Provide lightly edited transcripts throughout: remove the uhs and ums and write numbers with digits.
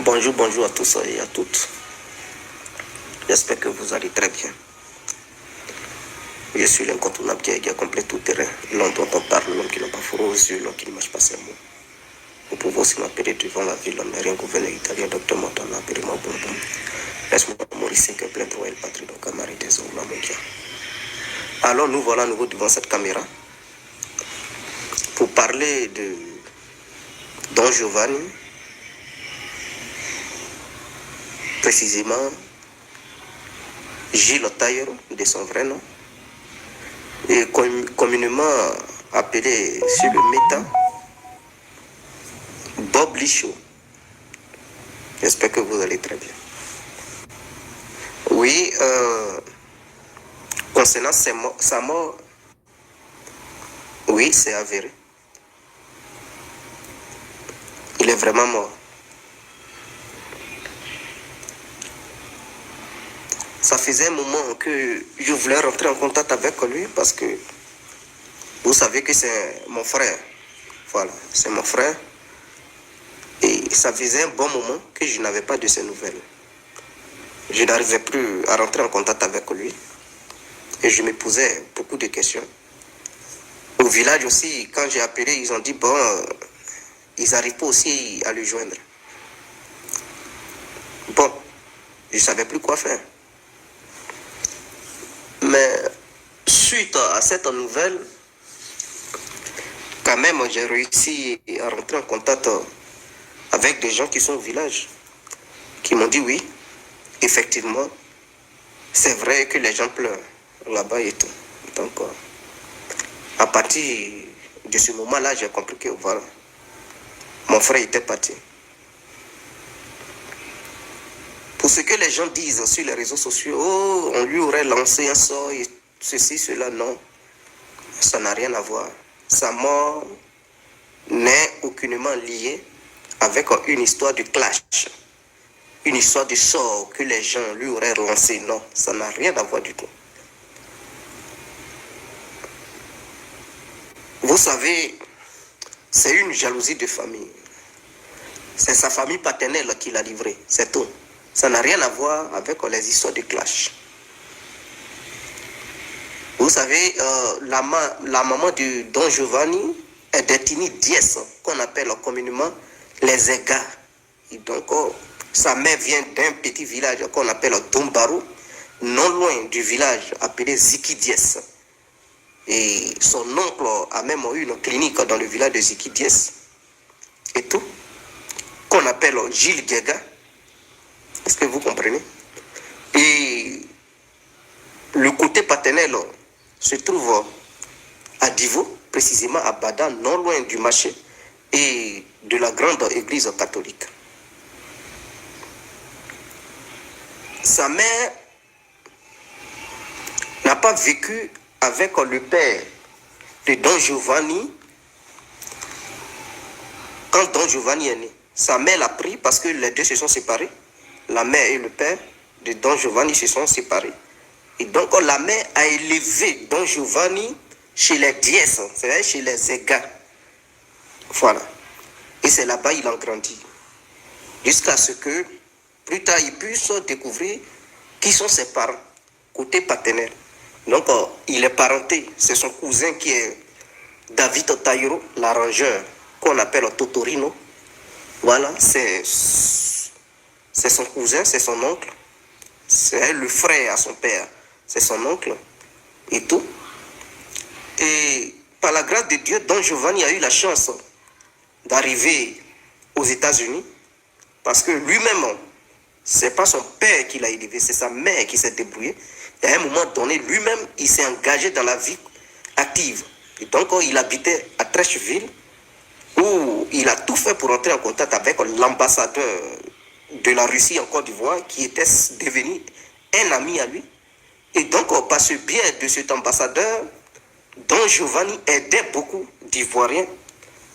Bonjour, bonjour à tous et à toutes. J'espère que vous allez très bien. Je suis l'incontournable qui a complet tout terrain. L'homme dont on parle, l'homme qui n'a pas fourreau aux yeux, l'homme qui ne marche pas ses mots. Vous pouvez aussi m'appeler devant la ville, l'amérien, gouverneur italien, docteur Montana, appelez-moi Bonbon. Laisse-moi Maurice que plein de Royal Patrie, donc Amari des eaux, la Mokia. Alors nous voilà à nouveau devant cette caméra pour parler de Don Giovanni, précisément Gilles Taillero, de son vrai nom, et communément appelé sur le méta Bob Lichot. J'espère que vous allez très bien. Oui, concernant sa mort, oui, c'est avéré. Il est vraiment mort. Ça faisait un moment que je voulais rentrer en contact avec lui parce que vous savez que c'est mon frère. Voilà, c'est mon frère. Et ça faisait un bon moment que je n'avais pas de ses nouvelles. Je n'arrivais plus à rentrer en contact avec lui. Et je me posais beaucoup de questions. Au village aussi, quand j'ai appelé, ils ont dit, bon, ils n'arrivent pas aussi à le joindre. Bon, je ne savais plus quoi faire. Mais suite à cette nouvelle, quand même, j'ai réussi à rentrer en contact avec des gens qui sont au village, qui m'ont dit oui, effectivement, c'est vrai que les gens pleurent là-bas et tout. Donc, à partir de ce moment-là, j'ai compris que voilà, mon frère était parti. Pour ce que les gens disent sur les réseaux sociaux, oh, on lui aurait lancé un sort et ceci, cela, non. Ça n'a rien à voir. Sa mort n'est aucunement liée avec une histoire de clash, une histoire de sort que les gens lui auraient lancé. Non, ça n'a rien à voir du tout. Vous savez, c'est une jalousie de famille. C'est sa famille paternelle qui l'a livré, c'est tout. Ça n'a rien à voir avec les histoires de clash. Vous savez, la maman de Don Giovanni est d'ethnie Diès, qu'on appelle communément les Égas. Et donc, sa mère vient d'un petit village qu'on appelle Dombaro, non loin du village appelé Ziki Diès. Et son oncle a même eu une clinique dans le village de Ziki Diès. Et tout, qu'on appelle Gilles Guéga. Est-ce que vous comprenez? Et le côté paternel se trouve à Divo, précisément à Bada, non loin du marché et de la grande église catholique. Sa mère n'a pas vécu avec le père de Don Giovanni quand Don Giovanni est né. Sa mère l'a pris parce que les deux se sont séparés. La mère et le père de Don Giovanni se sont séparés. Et donc la mère a élevé Don Giovanni chez les Diès, c'est-à-dire chez les Égas. Voilà. Et c'est là-bas qu'il a grandi. Jusqu'à ce que, plus tard, il puisse découvrir qui sont ses parents, côté paternel. Donc, il est parenté. C'est son cousin qui est David Taillero, l'arrangeur, qu'on appelle Totorino. Voilà, c'est son cousin, c'est son oncle. C'est le frère à son père. C'est son oncle et tout. Et par la grâce de Dieu, Don Giovanni a eu la chance d'arriver aux États-Unis parce que lui-même, c'est pas son père qui l'a élevé, c'est sa mère qui s'est débrouillée. Et à un moment donné, lui-même, il s'est engagé dans la vie active. Et donc, il habitait à Trècheville où il a tout fait pour entrer en contact avec l'ambassadeur de la Russie en Côte d'Ivoire qui était devenu un ami à lui. Et donc, par ce biais de cet ambassadeur, Don Giovanni aidait beaucoup d'Ivoiriens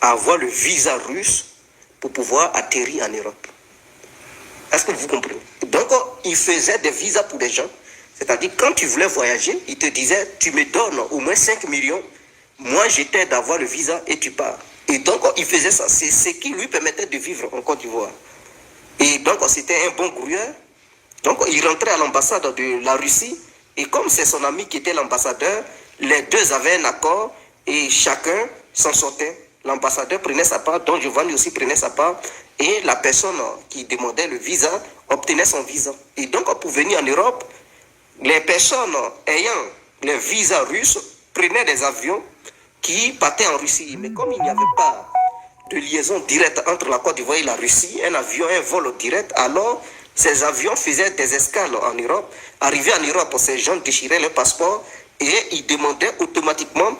à avoir le visa russe pour pouvoir atterrir en Europe. Est-ce que vous comprenez? Donc, il faisait des visas pour des gens. C'est-à-dire, quand tu voulais voyager, il te disait, tu me donnes au moins 5 millions, moi je t'aide d'avoir le visa et tu pars. Et donc, il faisait ça. C'est ce qui lui permettait de vivre en Côte d'Ivoire. Et donc, c'était un bon grouilleur. Donc, il rentrait à l'ambassade de la Russie. Et comme c'est son ami qui était l'ambassadeur, les deux avaient un accord et chacun s'en sortait. L'ambassadeur prenait sa part, Don Giovanni aussi prenait sa part. Et la personne qui demandait le visa obtenait son visa. Et donc, pour venir en Europe, les personnes ayant les visas russes prenaient des avions qui partaient en Russie. Mais comme il n'y avait pas de liaison directe entre la Côte d'Ivoire et la Russie, un avion, un vol direct, alors ces avions faisaient des escales en Europe. Arrivés en Europe, ces gens déchiraient leur passeport et ils demandaient automatiquement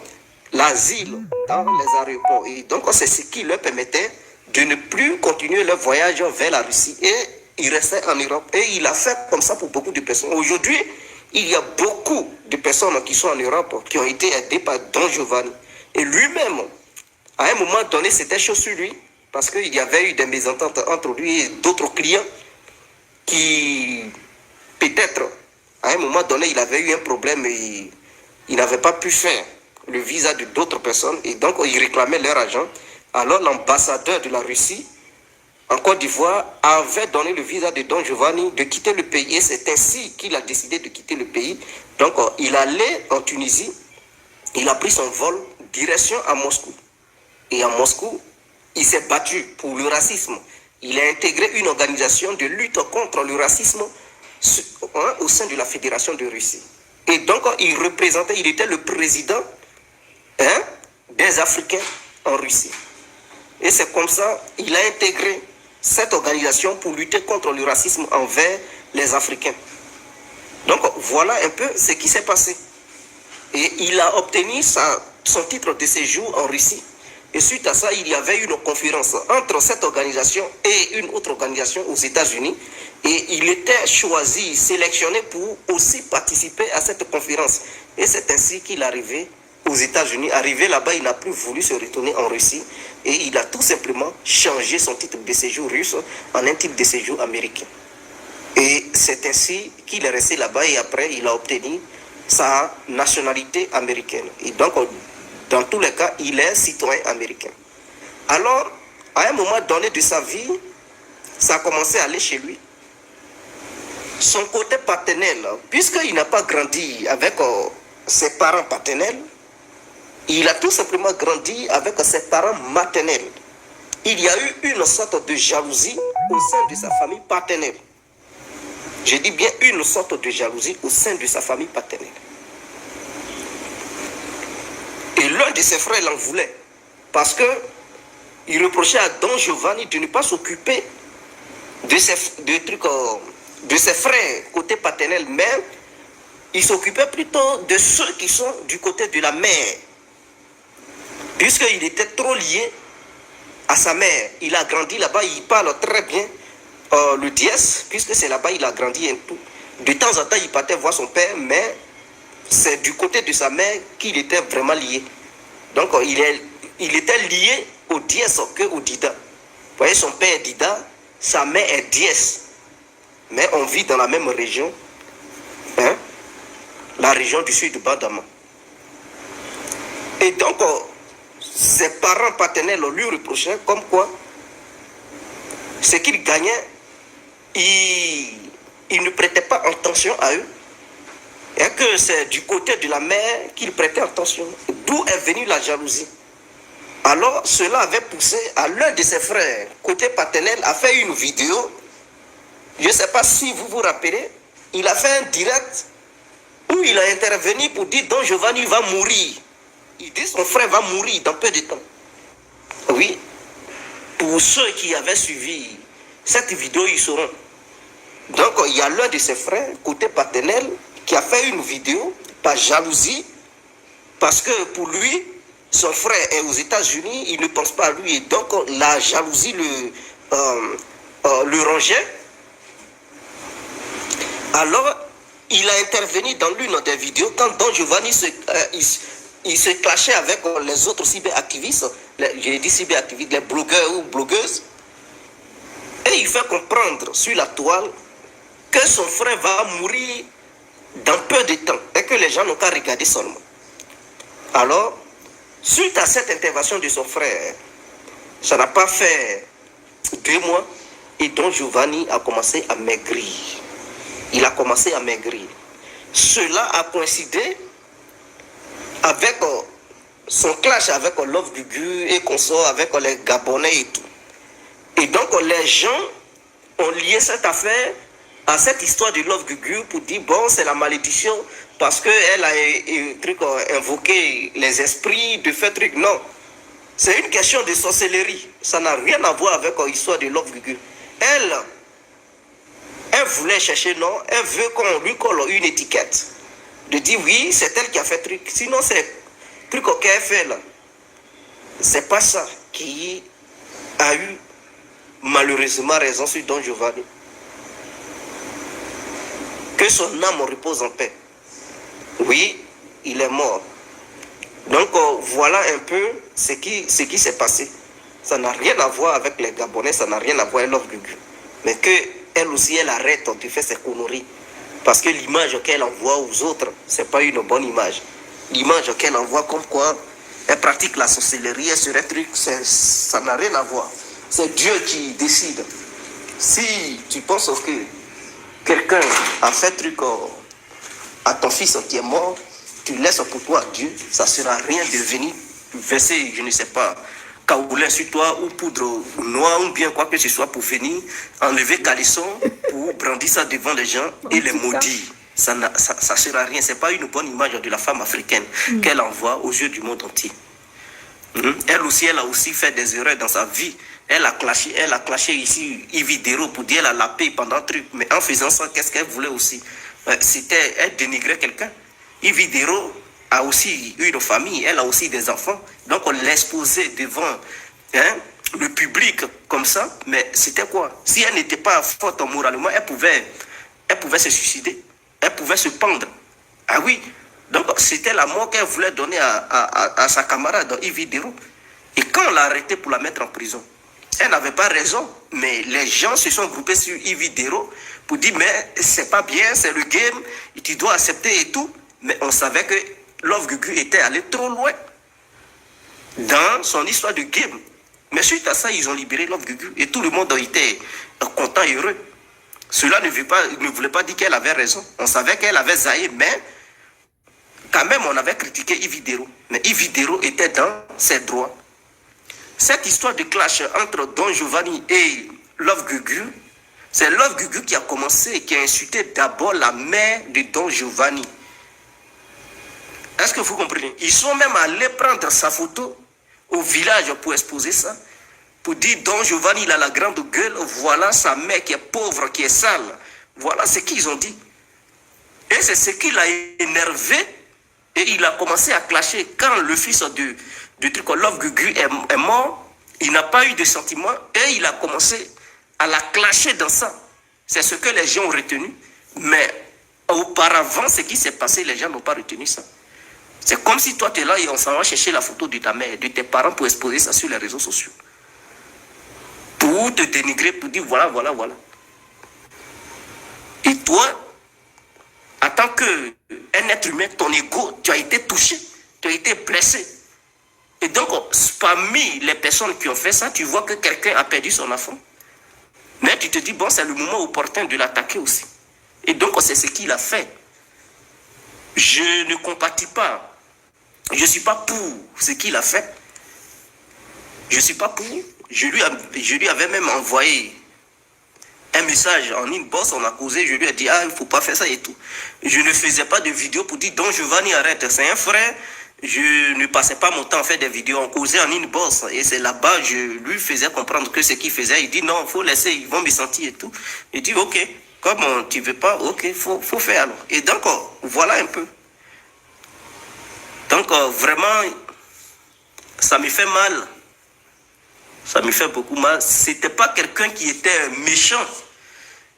l'asile dans les aéroports. Et donc, c'est ce qui leur permettait de ne plus continuer leur voyage vers la Russie. Et ils restaient en Europe. Et il a fait comme ça pour beaucoup de personnes. Aujourd'hui, il y a beaucoup de personnes qui sont en Europe qui ont été aidées par Don Giovanni. Et lui-même, à un moment donné, c'était chaud sur lui parce qu'il y avait eu des mésententes entre lui et d'autres clients qui, peut-être, à un moment donné, il avait eu un problème et il n'avait pas pu faire le visa de d'autres personnes et donc ils réclamaient leur argent. Alors l'ambassadeur de la Russie en Côte d'Ivoire avait donné le visa de Don Giovanni de quitter le pays et c'est ainsi qu'il a décidé de quitter le pays. Donc il allait en Tunisie, il a pris son vol direction à Moscou. Et à Moscou, il s'est battu pour le racisme. Il a intégré une organisation de lutte contre le racisme au sein de la Fédération de Russie. Et donc, il était le président des Africains en Russie. Et c'est comme ça qu'il a intégré cette organisation pour lutter contre le racisme envers les Africains. Donc, voilà un peu ce qui s'est passé. Et il a obtenu son titre de séjour en Russie. Et suite à ça, il y avait une conférence entre cette organisation et une autre organisation aux États-Unis. Et il était choisi, sélectionné pour aussi participer à cette conférence. Et c'est ainsi qu'il est arrivé aux États-Unis. Arrivé là-bas, il n'a plus voulu se retourner en Russie. Et il a tout simplement changé son titre de séjour russe en un titre de séjour américain. Et c'est ainsi qu'il est resté là-bas et après, il a obtenu sa nationalité américaine. Et donc, dans tous les cas, il est citoyen américain. Alors, à un moment donné de sa vie, ça a commencé à aller chez lui. Son côté paternel, puisqu'il n'a pas grandi avec ses parents paternels, il a tout simplement grandi avec ses parents maternels. Il y a eu une sorte de jalousie au sein de sa famille paternelle. Je dis bien une sorte de jalousie au sein de sa famille paternelle. Et l'un de ses frères l'en voulait. Parce qu'il reprochait à Don Giovanni de ne pas s'occuper de ses frères côté paternel. Mais il s'occupait plutôt de ceux qui sont du côté de la mère. Puisqu'il était trop lié à sa mère. Il a grandi là-bas, il parle très bien le dièse, puisque c'est là-bas il a grandi un tout. De temps en temps, il partait voir son père, mais c'est du côté de sa mère qu'il était vraiment lié. Donc, il était lié au dièse qu'au Dida. Vous voyez, son père est Dida, sa mère est dièse. Mais on vit dans la même région, la région du sud de Badama. Et donc, ses parents paternels lui reprochaient comme quoi ce qu'il gagnait, il ne prêtait pas attention à eux. Et que c'est du côté de la mère qu'il prêtait attention. D'où est venue la jalousie. Alors, cela avait poussé à l'un de ses frères, côté paternel, à faire une vidéo. Je ne sais pas si vous vous rappelez, il a fait un direct où il a intervenu pour dire Don Giovanni va mourir. Il dit son frère va mourir dans peu de temps. Oui, pour ceux qui avaient suivi cette vidéo, ils sauront. Donc, il y a l'un de ses frères, côté paternel, qui a fait une vidéo par jalousie, parce que pour lui, son frère est aux États-Unis, il ne pense pas à lui, et donc la jalousie le rongeait. Alors, il a intervenu dans l'une des vidéos quand Don Giovanni il se clashait avec les autres cyberactivistes, j'ai dit cyberactivistes, les blogueurs ou blogueuses, et il fait comprendre sur la toile que son frère va mourir dans peu de temps et que les gens n'ont qu'à regarder seulement. Alors, suite à cette intervention de son frère, ça n'a pas fait 2 mois, Et Don Giovanni a commencé à maigrir. Il a commencé à maigrir. Cela a coïncidé avec son clash avec Love Gugu et consort avec les Gabonais et tout. Et donc les gens ont lié cette affaire à cette histoire de Love Gugu pour dire bon c'est la malédiction parce qu'elle a invoqué les esprits de fait truc. Non, c'est une question de sorcellerie. Ça n'a rien à voir avec l'histoire de Love Gugu. Elle voulait chercher non, elle veut qu'on lui colle une étiquette. De dire oui, c'est elle qui a fait truc. Sinon c'est truc qu'elle fait là. C'est pas ça qui a eu malheureusement raison sur Don Giovanni. Que son âme repose en paix. Oui, il est mort. Donc voilà un peu ce qui s'est passé. Ça n'a rien à voir avec les Gabonais, ça n'a rien à voir avec Love Gugu. Mais qu'elle aussi, elle arrête de faire ses conneries. Parce que l'image qu'elle envoie aux autres, c'est pas une bonne image. L'image qu'elle envoie comme quoi elle pratique la sorcellerie, elle serait truc, ça n'a rien à voir. C'est Dieu qui décide. Si tu penses que quelqu'un a fait truc à ton fils qui est mort, tu laisses pour toi Dieu, ça ne sera rien de venir verser, je ne sais pas, caoulin sur toi ou poudre noire ou bien quoi que ce soit pour venir enlever caleçon pour brandir ça devant les gens et les maudire. Ça ne sera rien. Ce n'est pas une bonne image de la femme africaine qu'elle envoie aux yeux du monde entier. Elle aussi, elle a aussi fait des erreurs dans sa vie. Elle a clashé ici Ividero pour dire elle a la paix pendant un truc. Mais en faisant ça, qu'est-ce qu'elle voulait aussi? Elle dénigrait quelqu'un. Ividero a aussi une famille, elle a aussi des enfants. Donc on l'exposait devant le public comme ça. Mais c'était quoi? Si elle n'était pas forte moralement, elle pouvait se suicider. Elle pouvait se pendre. Ah oui. Donc c'était la mort qu'elle voulait donner à sa camarade Ividero. Et quand on l'a arrêtée pour la mettre en prison, elle n'avait pas raison. Mais les gens se sont groupés sur Ividero pour dire mais c'est pas bien, c'est le game, et tu dois accepter et tout. Mais on savait que Love Gugu était allé trop loin dans son histoire de game. Mais suite à ça, ils ont libéré Love Gugu et tout le monde était content et heureux. Cela ne voulait pas dire qu'elle avait raison. On savait qu'elle avait zaï, mais quand même, on avait critiqué Ividero. Mais Ividero était dans ses droits. Cette histoire de clash entre Don Giovanni et Love Gugu, c'est Love Gugu qui a commencé et qui a insulté d'abord la mère de Don Giovanni. Est-ce que vous comprenez? Ils sont même allés prendre sa photo au village pour exposer ça. Pour dire Don Giovanni, il a la grande gueule, voilà sa mère qui est pauvre, qui est sale. Voilà ce qu'ils ont dit. Et c'est ce qui l'a énervé. Et il a commencé à clasher. Quand le fils de truc Love Gugu est mort, il n'a pas eu de sentiment. Et il a commencé à la clasher dans ça. C'est ce que les gens ont retenu. Mais auparavant, ce qui s'est passé, les gens n'ont pas retenu ça. C'est comme si toi tu es là et on s'en va chercher la photo de ta mère, de tes parents pour exposer ça sur les réseaux sociaux. Pour te dénigrer, pour dire voilà, voilà, voilà. Et toi, en tant qu'un être humain, ton ego, tu as été touché, tu as été blessé. Et donc, parmi les personnes qui ont fait ça, tu vois que quelqu'un a perdu son enfant. Mais tu te dis, bon, c'est le moment opportun de l'attaquer aussi. Et donc, c'est ce qu'il a fait. Je ne compatis pas. Je ne suis pas pour ce qu'il a fait. Je ne suis pas pour. Je lui avais même envoyé un message en inbox, on a causé, je lui ai dit, ah, il ne faut pas faire ça et tout. Je ne faisais pas de vidéo pour dire, Don Giovanni, arrête, c'est un frère. Je ne passais pas mon temps à faire des vidéos, on causait en inbox. Et c'est là-bas, je lui faisais comprendre que ce qu'il faisait, il dit, non, il faut laisser, ils vont me sentir et tout. Il dit, ok, comme tu ne veux pas, ok, il faut faire alors. Et donc, voilà un peu. Donc, vraiment, ça me fait mal. Ça me fait beaucoup mal. Ce n'était pas quelqu'un qui était méchant.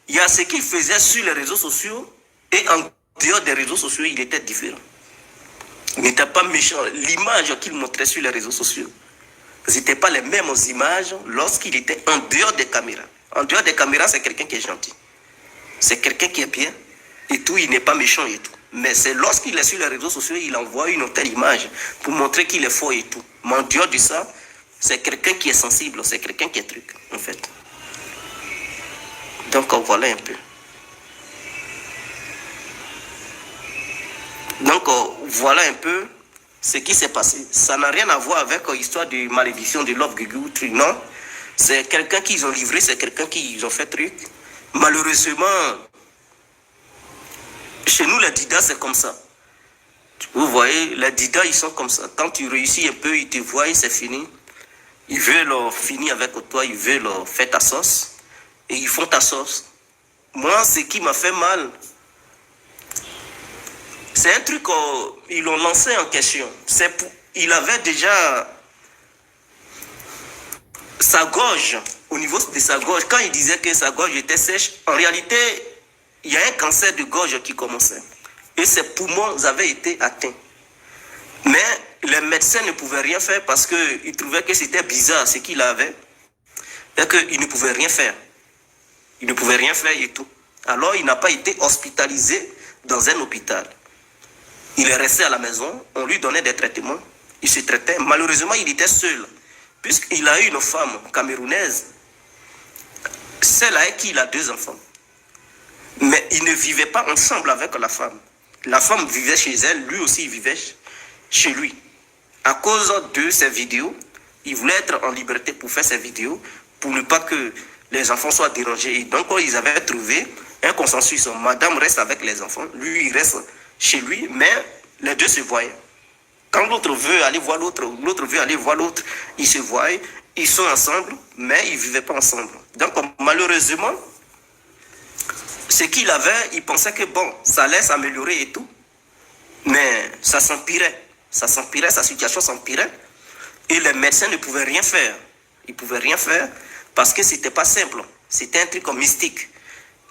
Il y a ce qu'il faisait sur les réseaux sociaux et en dehors des réseaux sociaux, il était différent. Il n'était pas méchant. L'image qu'il montrait sur les réseaux sociaux, ce n'étaient pas les mêmes images lorsqu'il était en dehors des caméras. En dehors des caméras, c'est quelqu'un qui est gentil. C'est quelqu'un qui est bien et tout, il n'est pas méchant et tout. Mais c'est lorsqu'il est sur les réseaux sociaux, il envoie une autre image pour montrer qu'il est fort et tout. Mais en dehors de ça, c'est quelqu'un qui est sensible, c'est quelqu'un qui est truc, en fait. Donc, voilà un peu. Donc, voilà un peu ce qui s'est passé. Ça n'a rien à voir avec l'histoire de malédiction de Love Gugu. Non, c'est quelqu'un qu'ils ont livré, c'est quelqu'un qu'ils ont fait truc. Malheureusement, chez nous, les Didas, c'est comme ça. Vous voyez, les Didas, ils sont comme ça. Quand tu réussis un peu, ils te voient, c'est fini. Ils veulent finir avec toi, ils veulent faire ta sauce. Et ils font ta sauce. Moi, ce qui m'a fait mal, c'est un truc ils l'ont lancé en question. Il avait déjà sa gorge, au niveau de sa gorge. Quand il disait que sa gorge était sèche, en réalité, il y a un cancer de gorge qui commençait. Et ses poumons avaient été atteints. Mais les médecins ne pouvaient rien faire parce qu'ils trouvaient que c'était bizarre ce qu'il avait. Et qu'ils ne pouvaient rien faire. Il ne pouvait rien faire et tout. Alors, il n'a pas été hospitalisé dans un hôpital. Il est resté à la maison, on lui donnait des traitements, il se traitait. Malheureusement, il était seul, puisqu'il a eu une femme camerounaise, celle avec qui il a 2 enfants. Mais il ne vivait pas ensemble avec la femme. La femme vivait chez elle, lui aussi il vivait chez lui. À cause de ces vidéos, il voulait être en liberté pour faire ses vidéos, pour ne pas que les enfants soient dérangés. Et donc, ils avaient trouvé un consensus. Madame reste avec les enfants, lui il reste chez lui, mais les deux se voyaient. Quand l'autre veut aller voir l'autre, l'autre veut aller voir l'autre, ils se voient, ils sont ensemble, mais ils ne vivaient pas ensemble. Donc, malheureusement, ce qu'il avait, il pensait que bon, ça allait s'améliorer et tout, mais ça s'empirait. Ça s'empirait, sa situation s'empirait, et les médecins ne pouvaient rien faire. Ils ne pouvaient rien faire parce que ce n'était pas simple. C'était un truc mystique.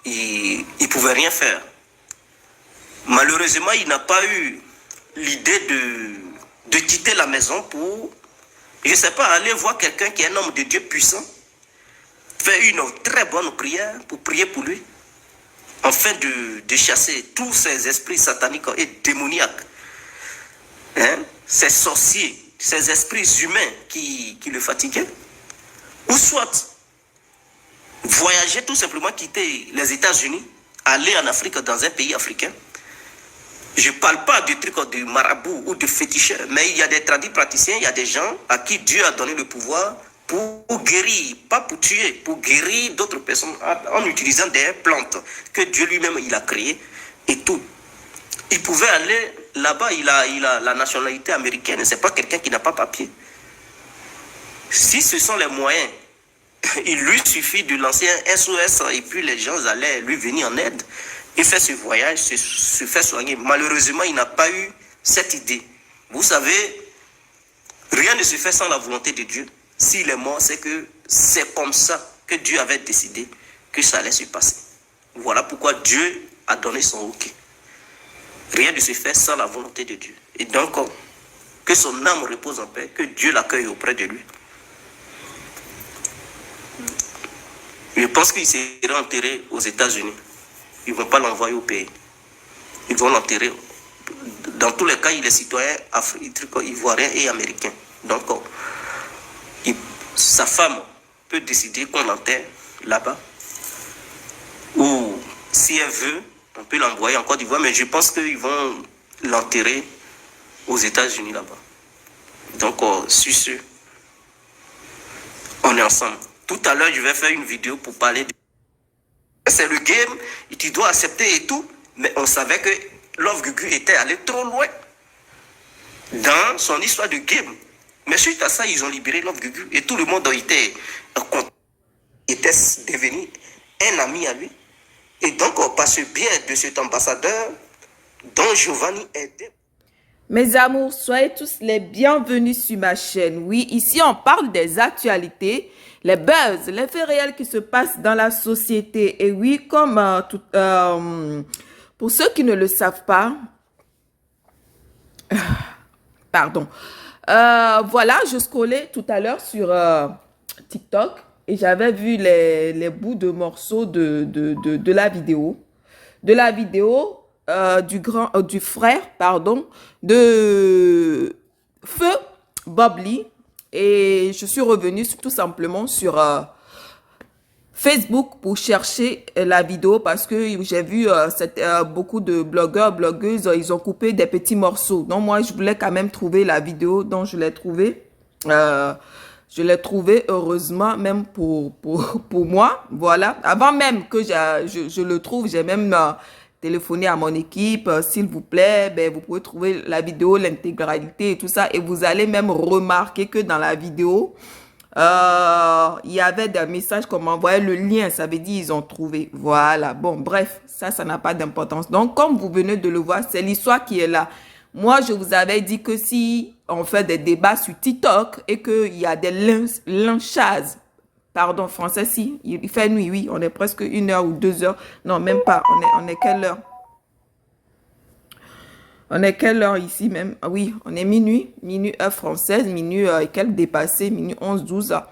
Ils ne pouvaient rien faire. Malheureusement, il n'a pas eu l'idée de quitter la maison pour, je ne sais pas, aller voir quelqu'un qui est un homme de Dieu puissant, faire une très bonne prière pour prier pour lui, afin de chasser tous ces esprits sataniques et démoniaques, ces sorciers, ces esprits humains qui le fatiguaient, ou soit voyager, tout simplement quitter les États-Unis, aller en Afrique, dans un pays africain. Je ne parle pas du truc de marabout ou de féticheur, mais il y a des praticiens, il y a des gens à qui Dieu a donné le pouvoir pour guérir, pas pour tuer, pour guérir d'autres personnes en utilisant des plantes que Dieu lui-même il a créées et tout. Il pouvait aller là-bas, il a la nationalité américaine, ce n'est pas quelqu'un qui n'a pas papier. Si ce sont les moyens, il lui suffit de lancer un SOS et puis les gens allaient lui venir en aide. Il fait ce voyage, se fait soigner. Malheureusement, il n'a pas eu cette idée. Vous savez, rien ne se fait sans la volonté de Dieu. S'il est mort, c'est que c'est comme ça que Dieu avait décidé que ça allait se passer. Voilà pourquoi Dieu a donné son OK. Rien ne se fait sans la volonté de Dieu. Et donc, que son âme repose en paix, que Dieu l'accueille auprès de lui. Je pense qu'il sera enterré aux États-Unis. Ils ne vont pas l'envoyer au pays. Ils vont l'enterrer. Dans tous les cas, il est citoyen ivoirien et américain. Donc, sa femme peut décider qu'on l'enterre là-bas. Ou si elle veut, on peut l'envoyer en Côte d'Ivoire. Mais je pense qu'ils vont l'enterrer aux États-Unis là-bas. Donc, sur ce, on est ensemble. Tout à l'heure, je vais faire une vidéo pour parler de... C'est le game, et tu dois accepter et tout. Mais on savait que Love Gugu était allé trop loin dans son histoire de game. Mais suite à ça, ils ont libéré Love Gugu. Et tout le monde était devenu un ami à lui. Et donc, par ce biais de cet ambassadeur, Don Giovanni était... Mes amours, soyez tous les bienvenus sur ma chaîne. Oui, ici on parle des actualités, les buzz, les faits réels qui se passent dans la société. Et oui, comme pour ceux qui ne le savent pas, pardon, voilà, je scrollais tout à l'heure sur TikTok et j'avais vu les bouts de morceaux de la vidéo. De la vidéo du frère, pardon, de Feu Bob Lee. Et je suis revenue tout simplement sur Facebook pour chercher la vidéo parce que j'ai vu beaucoup de blogueurs, blogueuses, ils ont coupé des petits morceaux. Donc moi, je voulais quand même trouver la vidéo, donc je l'ai trouvée. Je l'ai trouvée heureusement même pour moi. Voilà. Avant même que je le trouve, j'ai même téléphoné à mon équipe. S'il vous plaît, ben, vous pouvez trouver la vidéo, l'intégralité et tout ça. Et vous allez même remarquer que dans la vidéo, il y avait des messages qu'on m'envoyait le lien, ça veut dire ils ont trouvé. Voilà. Bon, bref, ça n'a pas d'importance. Donc, comme vous venez de le voir, c'est l'histoire qui est là. Moi, je vous avais dit que si on fait des débats sur TikTok et qu'il y a des lynchages, pardon, français, si, il fait nuit, oui, on est presque 1 heure ou 2 heures. Non, même pas, on est quelle heure? On est quelle heure ici même? Oui, on est minuit heure française, minuit et quelques dépassé, minuit 11, 12 heure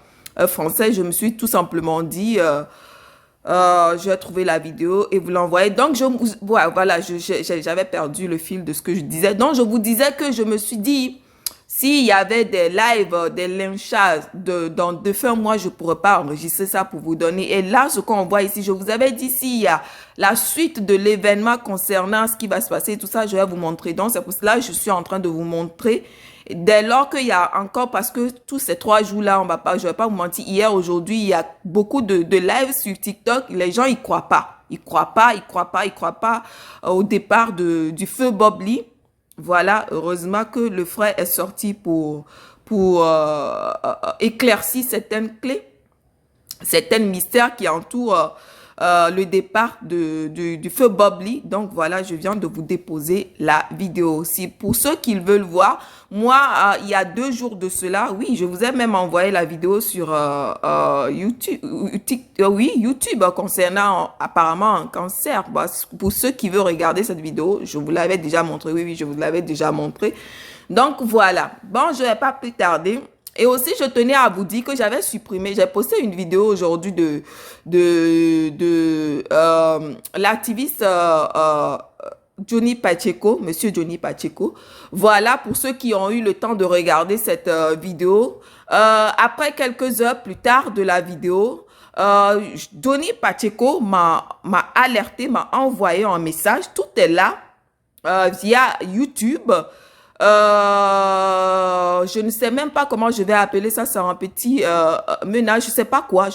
française. Je me suis tout simplement dit, je vais trouver la vidéo et vous l'envoyer. Donc, voilà, j'avais perdu le fil de ce que je disais. Donc, je vous disais que je me suis dit, s'il y avait des lives, des lynchages dans 2 mois, je ne pourrais pas enregistrer ça pour vous donner. Et là, ce qu'on voit ici, je vous avais dit, s'il y a la suite de l'événement concernant ce qui va se passer, tout ça, je vais vous montrer. Donc, c'est pour cela que je suis en train de vous montrer. Dès lors qu'il y a encore, parce que tous ces 3 jours-là, je vais pas vous mentir, hier, aujourd'hui, il y a beaucoup de lives sur TikTok. Les gens, ils croient pas. Ils croient pas au départ du feu Bob Lee. Voilà, heureusement que le frère est sorti pour éclaircir certaines clés, certains mystères qui entourent le départ du feu Bob Lee. Donc voilà, je viens de vous déposer la vidéo aussi. Pour ceux qui veulent voir, moi, il y a 2 jours de cela, oui, je vous ai même envoyé la vidéo sur YouTube, YouTube concernant apparemment un cancer. Bah, pour ceux qui veulent regarder cette vidéo, je vous l'avais déjà montré. Oui, je vous l'avais déjà montré. Donc voilà. Bon, je ne vais pas plus tarder. Et aussi, je tenais à vous dire que j'avais supprimé, j'ai posté une vidéo aujourd'hui de l'activiste Johnny Pacheco, monsieur Johnny Pacheco. Voilà, pour ceux qui ont eu le temps de regarder cette vidéo. Après quelques heures plus tard de la vidéo, Johnny Pacheco m'a alerté, m'a envoyé un message. Tout est là via YouTube. Je ne sais même pas comment je vais appeler ça, c'est un petit menace, je sais pas quoi,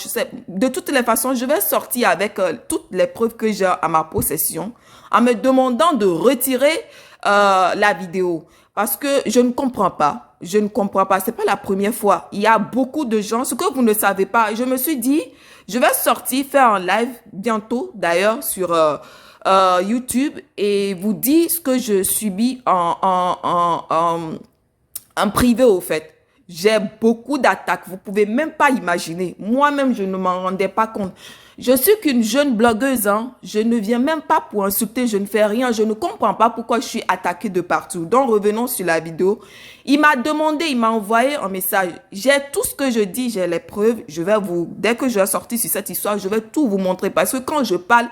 de toutes les façons, je vais sortir avec toutes les preuves que j'ai à ma possession en me demandant de retirer la vidéo parce que je ne comprends pas, c'est pas la première fois, il y a beaucoup de gens, ce que vous ne savez pas, je me suis dit, je vais sortir, faire un live bientôt d'ailleurs sur YouTube et vous dire ce que je subis en privé au fait. J'ai beaucoup d'attaques, vous pouvez même pas imaginer. Moi-même, je ne m'en rendais pas compte. Je suis qu'une jeune blogueuse, hein. Je ne viens même pas pour insulter, je ne fais rien. Je ne comprends pas pourquoi je suis attaquée de partout. Donc, revenons sur la vidéo. Il m'a demandé, il m'a envoyé un message. J'ai tout ce que je dis, j'ai les preuves. Dès que je vais sortir sur cette histoire, je vais tout vous montrer. Parce que quand je parle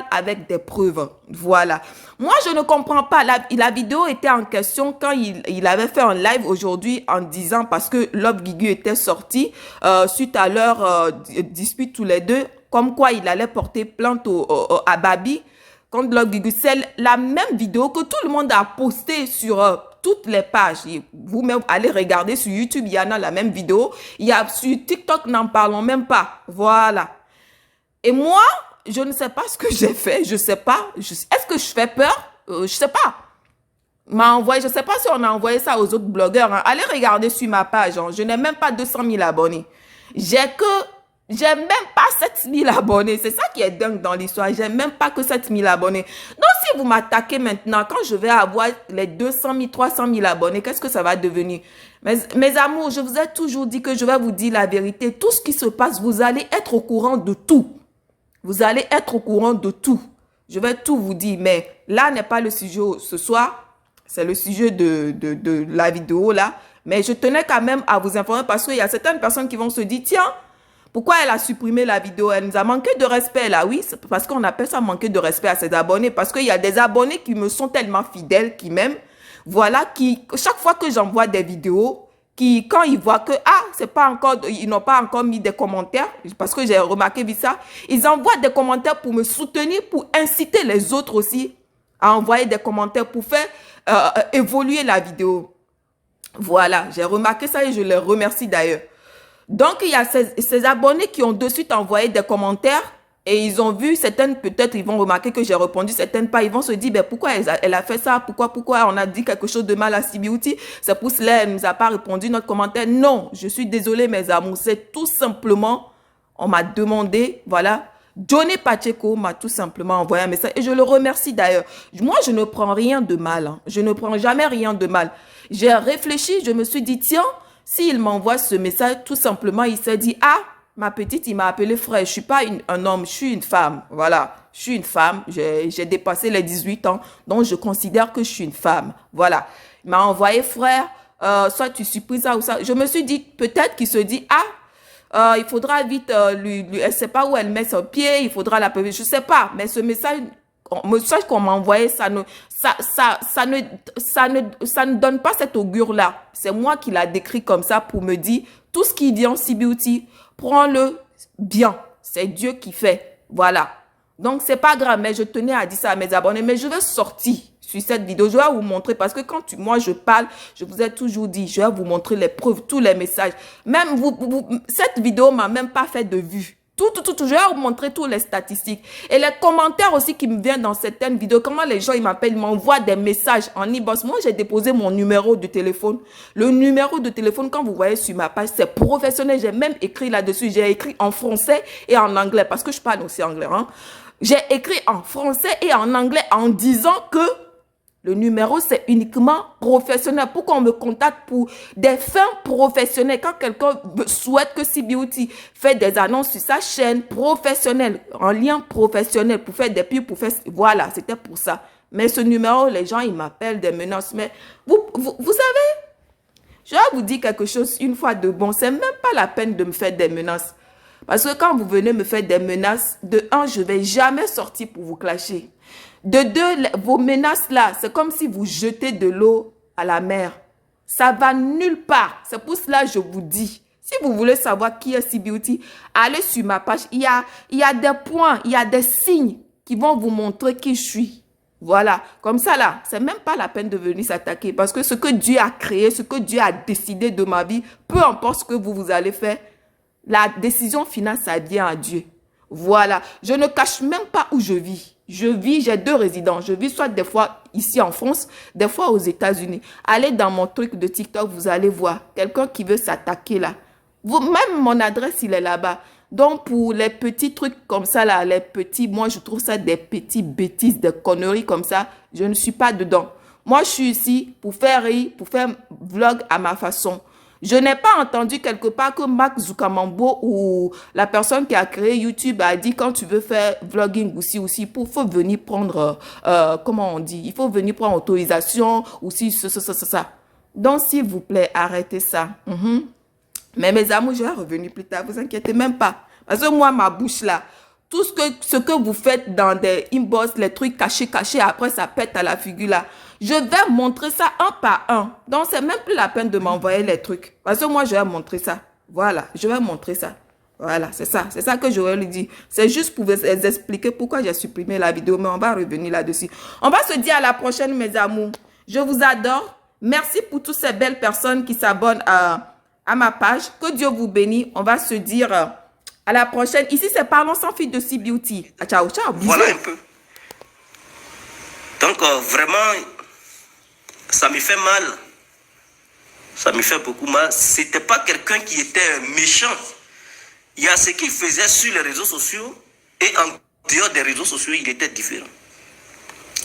avec des preuves. Voilà. Moi, je ne comprends pas. La vidéo était en question quand il avait fait un live aujourd'hui en disant, parce que Love Guigu était sorti suite à leur dispute tous les deux, comme quoi il allait porter plainte à Babi contre Love Guigu. C'est la même vidéo que tout le monde a posté sur toutes les pages. Vous-même, allez regarder sur YouTube, il y en a la même vidéo. Il y a sur TikTok, n'en parlons même pas. Voilà. Et moi, je ne sais pas ce que j'ai fait. Je sais pas. Est-ce que je fais peur? Je sais pas. Je sais pas si on a envoyé ça aux autres blogueurs. Hein. Allez regarder sur ma page. Hein. Je n'ai même pas 200 000 abonnés. J'ai même pas 7 000 abonnés. C'est ça qui est dingue dans l'histoire. J'ai même pas que 7 000 abonnés. Donc, si vous m'attaquez maintenant, quand je vais avoir les 200 000, 300 000 abonnés, qu'est-ce que ça va devenir? Mes amours, je vous ai toujours dit que je vais vous dire la vérité. Tout ce qui se passe, vous allez être au courant de tout. Vous allez être au courant de tout. Je vais tout vous dire. Mais là n'est pas le sujet ce soir. C'est le sujet de la vidéo là. Mais je tenais quand même à vous informer parce qu'il y a certaines personnes qui vont se dire, tiens, pourquoi elle a supprimé la vidéo? Elle nous a manqué de respect là. Oui, c'est parce qu'on appelle ça manquer de respect à ses abonnés. Parce qu'il y a des abonnés qui me sont tellement fidèles, qui m'aiment. Voilà, chaque fois que j'envoie des vidéos, qui, quand ils voient que, ah, c'est pas encore, ils n'ont pas encore mis des commentaires, parce que j'ai remarqué vu ça, ils envoient des commentaires pour me soutenir, pour inciter les autres aussi à envoyer des commentaires pour faire évoluer la vidéo. Voilà, j'ai remarqué ça et je les remercie d'ailleurs. Donc, il y a ces abonnés qui ont de suite envoyé des commentaires et ils ont vu certaines, peut-être ils vont remarquer que j'ai répondu, certaines pas, ils vont se dire, ben, pourquoi elle a fait ça, pourquoi on a dit quelque chose de mal à C-Beauty, c'est pour cela elle nous a pas répondu notre commentaire. Non, je suis désolée mes amours, c'est tout simplement, on m'a demandé, voilà, Johnny Pacheco m'a tout simplement envoyé un message et je le remercie d'ailleurs. Moi, je ne prends rien de mal, hein. Je ne prends jamais rien de mal. J'ai réfléchi, je me suis dit, tiens, s'il m'envoie ce message, tout simplement, il s'est dit, ah, ma petite, il m'a appelé frère. Je suis pas un homme, je suis une femme. Voilà, je suis une femme. J'ai dépassé les 18 ans, donc je considère que je suis une femme. Voilà, il m'a envoyé frère, soit tu supprimes ça ou ça. Je me suis dit, peut-être qu'il se dit, ah, il faudra vite, elle sait pas où elle met son pied, il faudra l'appeler, je sais pas. Mais ce message qu'on m'a envoyé, ça ne donne pas cet augure-là. C'est moi qui l'a décrit comme ça pour me dire, tout ce qui vient en C-Beauty, prends-le bien. C'est Dieu qui fait. Voilà. Donc, c'est pas grave, mais je tenais à dire ça à mes abonnés. Mais je vais sortir sur cette vidéo. Je vais vous montrer, parce que quand moi je parle, je vous ai toujours dit, je vais vous montrer les preuves, tous les messages. Même cette vidéo m'a même pas fait de vues. Je vais vous montrer toutes les statistiques. Et les commentaires aussi qui me viennent dans certaines vidéos. Comment les gens, ils m'appellent, ils m'envoient des messages en e-boss. Moi, j'ai déposé mon numéro de téléphone. Le numéro de téléphone, quand vous voyez sur ma page, c'est professionnel. J'ai même écrit là-dessus. J'ai écrit en français et en anglais, parce que je parle aussi anglais. Hein. J'ai écrit en français et en anglais en disant que le numéro, c'est uniquement professionnel. Pourquoi on me contacte pour des fins professionnelles? Quand quelqu'un souhaite que C-Beauty fait des annonces sur sa chaîne professionnelle, en lien professionnel, pour faire des pubs, pour faire... Voilà, c'était pour ça. Mais ce numéro, les gens, ils m'appellent des menaces. Mais vous savez, je vais vous dire quelque chose une fois de bon. C'est même pas la peine de me faire des menaces. Parce que quand vous venez me faire des menaces, de un, je ne vais jamais sortir pour vous clasher. De deux, vos menaces là, c'est comme si vous jetez de l'eau à la mer. Ça va nulle part. C'est pour cela que je vous dis. Si vous voulez savoir qui est C-Beauty, allez sur ma page. Il y a des points, il y a des signes qui vont vous montrer qui je suis. Voilà. Comme ça là, c'est même pas la peine de venir s'attaquer. Parce que ce que Dieu a créé, ce que Dieu a décidé de ma vie, peu importe ce que vous allez faire, la décision finale, ça vient à Dieu. Voilà. Je ne cache même pas où je vis. J'ai 2 résidences. Je vis soit des fois ici en France, des fois aux États-Unis. Allez dans mon truc de TikTok, vous allez voir. Quelqu'un qui veut s'attaquer là. Même mon adresse, il est là-bas. Donc, pour les petits trucs comme ça, là, les petits, moi, je trouve ça des petits bêtises, des conneries comme ça. Je ne suis pas dedans. Moi, je suis ici pour faire rire, pour faire vlog à ma façon. Je n'ai pas entendu quelque part que Mark Zuckerberg ou la personne qui a créé YouTube a dit quand tu veux faire vlogging aussi, il faut venir prendre, comment on dit, il faut venir prendre autorisation aussi, ça. Donc, s'il vous plaît, arrêtez ça. Mais mes amours, je vais revenir plus tard, vous inquiétez même pas. Parce que moi, ma bouche là, tout ce que vous faites dans des inbox, les trucs cachés, après ça pète à la figure là. Je vais montrer ça un par un. Donc, c'est même plus la peine de m'envoyer les trucs. Parce que moi, je vais montrer ça. Voilà, je vais montrer ça. Voilà, c'est ça. C'est ça que j'aurais lui dit. C'est juste pour vous expliquer pourquoi j'ai supprimé la vidéo. Mais on va revenir là-dessus. On va se dire à la prochaine, mes amours. Je vous adore. Merci pour toutes ces belles personnes qui s'abonnent à ma page. Que Dieu vous bénisse. On va se dire à la prochaine. Ici, c'est Parlons sans fil de C-Beauty. Ciao, ciao. Voilà un peu. Donc, vraiment... ça me fait mal. Ça me fait beaucoup mal. C'était pas quelqu'un qui était méchant. Il y a ce qu'il faisait sur les réseaux sociaux et en dehors des réseaux sociaux, il était différent.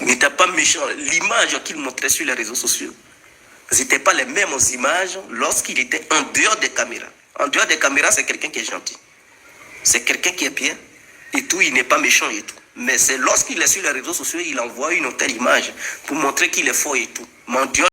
Il n'était pas méchant. L'image qu'il montrait sur les réseaux sociaux, ce n'étaient pas les mêmes images lorsqu'il était en dehors des caméras. En dehors des caméras, c'est quelqu'un qui est gentil. C'est quelqu'un qui est bien et tout, il n'est pas méchant et tout. Mais c'est lorsqu'il est sur les réseaux sociaux, il envoie une autre image pour montrer qu'il est fort et tout. Mais en dehors